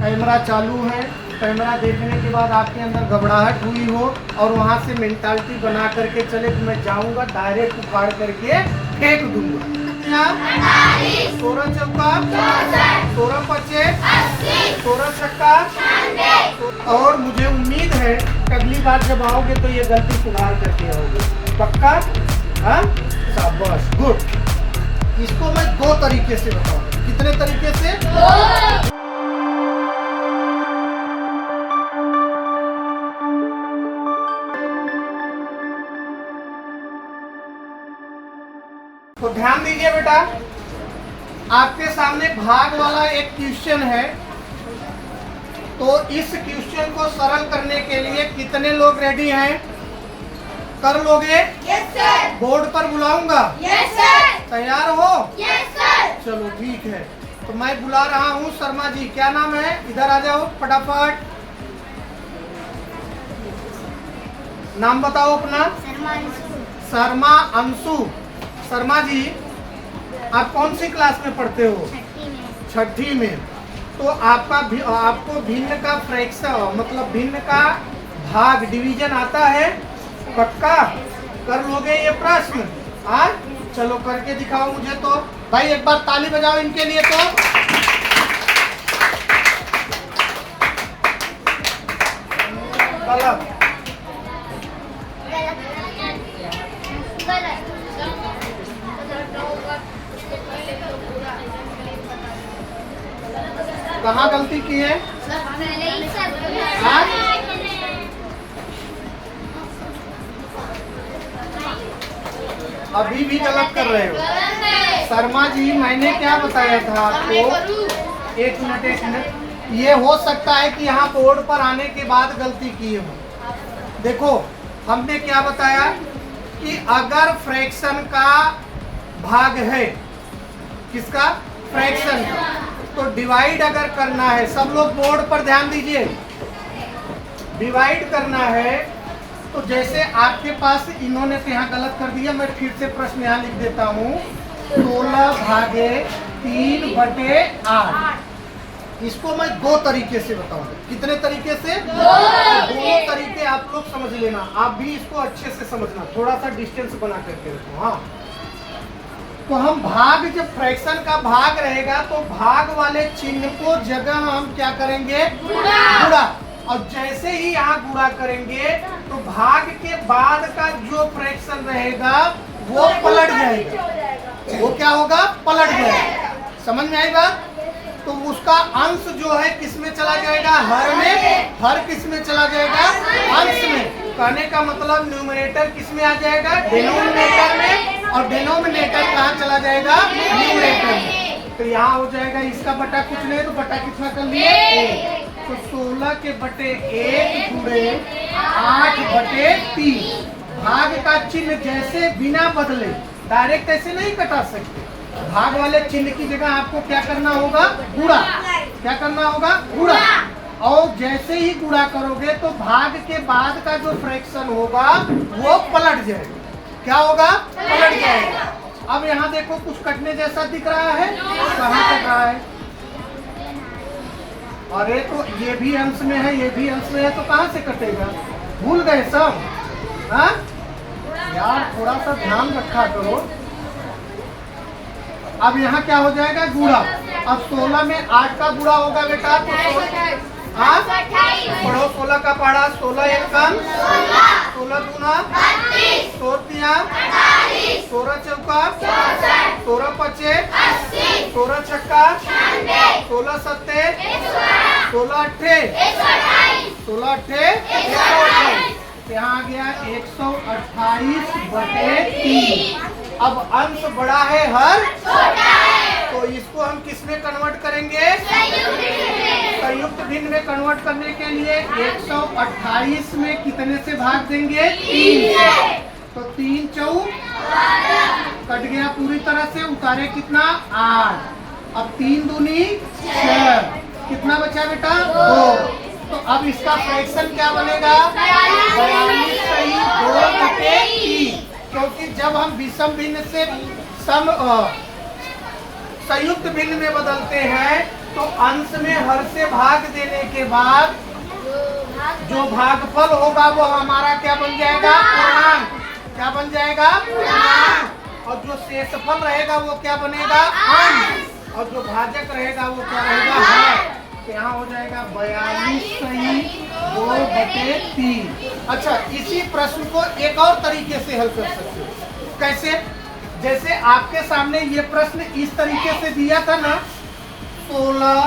Camera चालू है, camera देखने के बाद आपके अंदर घबराहट हुई हो और वहाँ से मेंटालिटी बना करके चले कि मैं जाऊँगा डायरेक्ट उखाड़ करके फेंक दूंगा। 16 चौका 16 पचे 16 छक्का। और मुझे उम्मीद है कि अगली बार जब आओगे तो ये गलती सुधार करके आओगे, पक्का? हाँ, शाबाश, गुड। इसको मैं 2 तरीके से बताऊंगा। कितने तरीके से? 2। तो ध्यान दीजिए बेटा, आपके सामने भाग वाला एक क्वेश्चन है। तो इस क्वेश्चन को सरल करने के लिए कितने लोग रेडी हैं? कर लोगे? Yes sir. बोर्ड पर बुलाऊंगा? Yes sir. तैयार हो? Yes sir. चलो ठीक है, तो मैं बुला रहा हूँ शर्मा जी। क्या नाम है? इधर आ जाओ फटाफट, नाम बताओ अपना। शर्मा अंशु। शर्मा जी, आप कौन सी क्लास में पढ़ते हो? छठी में। तो आपको भिन्न का फ्रैक्शन मतलब भिन्न का भाग डिवीजन आता है? पक्का कर लोगे ये प्रश्न? आज चलो करके दिखाओ मुझे। तो भाई एक बार ताली बजाओ इनके लिए। तो गलत। कहाँ गलती की है? अभी भी गलत कर रहे हो शर्मा जी। मैंने क्या बताया था आपको? एक मिनट। ये हो सकता है कि यहाँ बोर्ड पर आने के बाद गलती की हो। देखो हमने क्या बताया कि अगर फ्रैक्शन का भाग है, किसका? फ्रैक्शन का, तो डिवाइड अगर करना है, सब लोग बोर्ड पर ध्यान दीजिए, डिवाइड करना है तो जैसे आपके पास इन्होंने तो यहाँ गलत कर दिया, मैं फिर से प्रश्न यहाँ लिख देता हूँ। 16 भागे 3/8। इसको मैं 2 तरीके से बताऊंगा। कितने तरीके से? 2 तरीके आप लोग समझ लेना। आप भी इसको अच्छे से समझना, थोड़ा सा डिस्टेंस बना करके रखो। हाँ, तो हम भाग, जब फ्रैक्शन का भाग रहेगा तो भाग वाले चिन्ह को जगह हम क्या करेंगे? गुणा। और जैसे ही यहाँ गुणा करेंगे तो भाग के बाद का जो फ्रैक्शन रहेगा वो पलट जाएगा। वो क्या होगा? पलट जाएगा। समझ में आई बात? तो उसका अंश जो है किस में चला जाएगा? हर में। हर किस में चला जाएगा? अंश में। कहने का मतलब न्यूमरेटर किस में आ जाएगा? डिनोमिनेटर में। और डिनोमिनेटर कहाँ चला जाएगा? न्यूमरेटर में। तो यहाँ हो जाएगा इसका बटा कुछ नहीं, तो बटा कितना कर लिए? 1। तो 16 के बटे 1 गुणे 8/3। भाग का चिन्ह जैसे बिना बदले डायरेक्ट ऐसे नहीं कटा सकते। भाग वाले चिन्ह की जगह आपको क्या करना होगा? गुणा। क्या करना होगा? गुणा। और जैसे ही गुणा करोगे तो भाग के बाद का जो फ्रैक्शन होगा वो पलट जाएगा। क्या होगा? पलट जाएगा। अब यहाँ देखो कुछ कटने जैसा दिख रहा है, कहाँ कट रहा है? अरे तो ये भी अंश में है, ये भी अंश में है, तो कहाँ से कटेगा? भूल गए सब? हाँ यार, थोड़ा सा ध्यान रखा करो। अब यहाँ क्या हो जाएगा? गुणा। अब 16 में 8 का गुणा होगा बेटा, तो हाँ पढ़ो 16 का पढ़ा। 16 एकम 16 दूना 16 16 चौका 16 पचे 16 छक्का 16 सत्ते 16 अट्ठे 16 अट्ठे 128। यहाँ आ गया 128/3। अब अंश बड़ा है, हर छोटा है, तो इसको हम किस में कन्वर्ट करेंगे? संयुक्त भिन्न में कन्वर्ट करने के लिए 128 में कितने से भाग देंगे? 3 से। तो 3 चौक कट गया पूरी तरह से, उतारे कितना? 8। अब 3 दूनी 6, कितना बचा बेटा? 2। तो अब इसका फ्रैक्शन क्या बनेगा? 42 सही 2/3। क्योंकि जब हम विषम भिन्न से संयुक्त भिन्न में बदलते हैं तो अंश में हर से भाग देने के बाद जो भागफल होगा वो हमारा क्या बन जाएगा? पूर्णांक। क्या बन जाएगा? पूर्णांक। और जो शेषफल रहेगा वो क्या बनेगा? अंश। और जो भाजक रहेगा वो क्या रहेगा? हर। तो यहाँ हो जाएगा 42 सही 2/3। अच्छा, इसी प्रश्न को एक और तरीके से हल कर सकते हो। कैसे? जैसे आपके सामने ये प्रश्न इस तरीके से दिया था ना, 16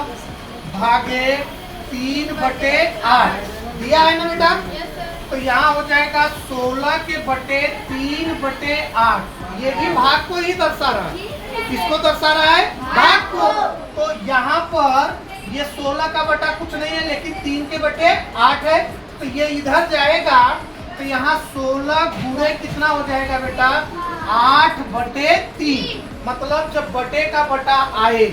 भागे 3/8 दिया है ना बेटा? तो यहाँ हो जाएगा 16 के बटे 3/8। ये भी भाग को ही दर्शा रहा है। किसको दर्शा रहा है? भाग को। तो यहाँ पर ये 16 का बटा कुछ नहीं है, लेकिन 3 के बटे 8 है। तो ये इधर जाएगा, तो यहाँ 16 गुणे कितना हो जाएगा बेटा? 8/3। मतलब जब बटे का बटा आए,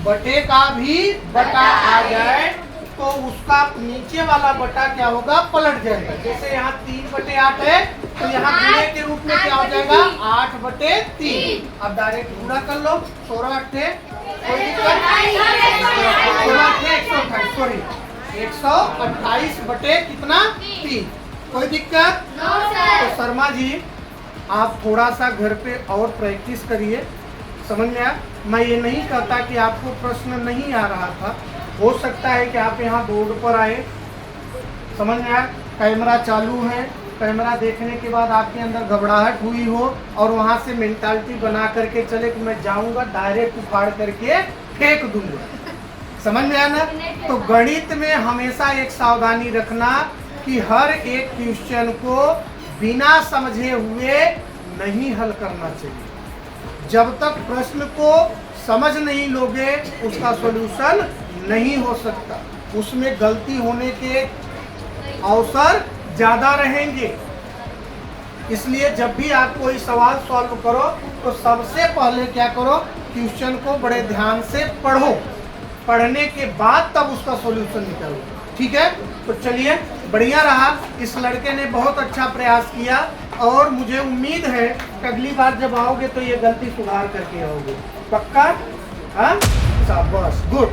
बटे का भी बटा आ जाए, तो उसका नीचे वाला बटा क्या होगा? पलट जाएगा। जैसे यहाँ 3/8 है, तो यहाँ गुणे के रूप में क्या हो जाएगा? 8/3। अब डायरेक्ट पूरा कर लो। 16 8 कोई दिक्कत? 128 128 बटे कितना? 3। कोई दिक्कत? तो शर्मा जी, आप थोड़ा सा घर पे और प्रैक्टिस करिए। समझ में आया? मैं ये नहीं कहता कि आपको प्रश्न नहीं आ रहा था। हो सकता है कि आप यहाँ बोर्ड पर आए, समझ में आया, कैमरा चालू है, कैमरा देखने के बाद आपके अंदर घबराहट हुई हो और वहाँ से मेंटालिटी बना करके चले कि मैं जाऊँगा डायरेक्ट उखाड़ करके फेंक दूंगा। समझ में आया ना? तो गणित में हमेशा एक सावधानी रखना कि हर एक क्वेश्चन को बिना समझे हुए नहीं हल करना चाहिए। जब तक प्रश्न को समझ नहीं लोगे उसका सॉल्यूशन नहीं हो सकता। उसमें गलती होने के अवसर ज़्यादा रहेंगे। इसलिए जब भी आप कोई सवाल सॉल्व करो तो सबसे पहले क्या करो? क्वेश्चन को बड़े ध्यान से पढ़ो। पढ़ने के बाद तब उसका सॉल्यूशन निकालो। ठीक है? तो चलिए, बढ़िया रहा। इस लड़के ने बहुत अच्छा प्रयास किया और मुझे उम्मीद है कि अगली बार जब आओगे तो ये गलती सुधार करके आओगे। पक्का? हाँ, शाबाश, गुड।